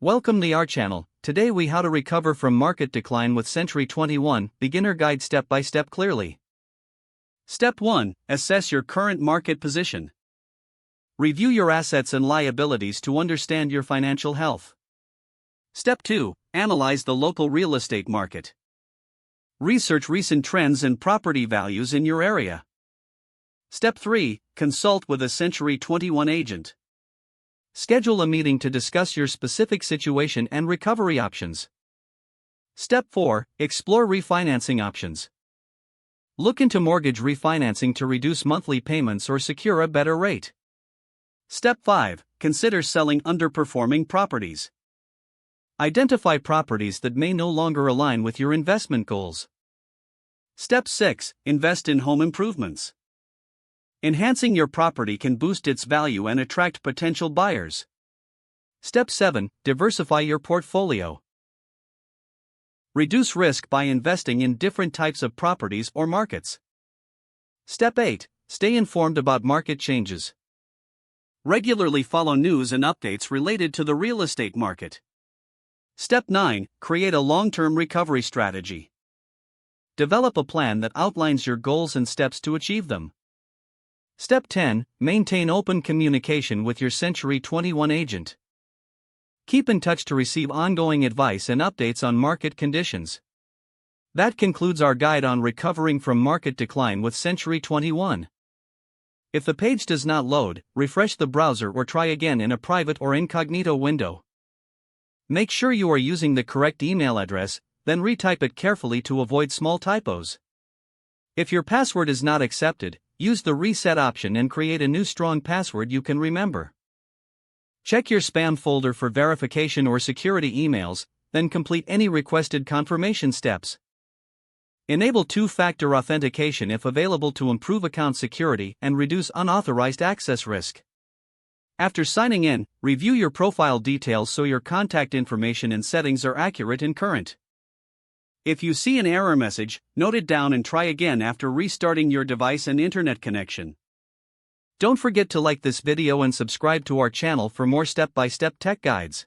Welcome to our channel. Today we how to recover from market decline with Century 21 beginner guide step by step clearly. Step 1. Assess your current market position. Review your assets and liabilities to understand your financial health. Step 2. Analyze the local real estate market. Research recent trends and property values in your area. Step 3. Consult with a Century 21 agent. Schedule a meeting to discuss your specific situation and recovery options. Step 4. Explore refinancing options. Look into mortgage refinancing to reduce monthly payments or secure a better rate. Step 5. Consider selling underperforming properties. Identify properties that may no longer align with your investment goals. Step 6. Invest in home improvements. Enhancing your property can boost its value and attract potential buyers. Step 7. Diversify your portfolio. Reduce risk by investing in different types of properties or markets. Step 8. Stay informed about market changes. Regularly follow news and updates related to the real estate market. Step 9. Create a long-term recovery strategy. Develop a plan that outlines your goals and steps to achieve them. Step 10. Maintain open communication with your Century 21 agent. Keep in touch to receive ongoing advice and updates on market conditions. That concludes our guide on recovering from market decline with Century 21. If the page does not load, refresh the browser or try again in a private or incognito window. Make sure you are using the correct email address, then retype it carefully to avoid small typos. If your password is not accepted, use the reset option and create a new strong password you can remember. Check your spam folder for verification or security emails, then complete any requested confirmation steps. Enable two-factor authentication if available to improve account security and reduce unauthorized access risk. After signing in, review your profile details so your contact information and settings are accurate and current. If you see an error message, note it down and try again after restarting your device and internet connection. Don't forget to like this video and subscribe to our channel for more step-by-step tech guides.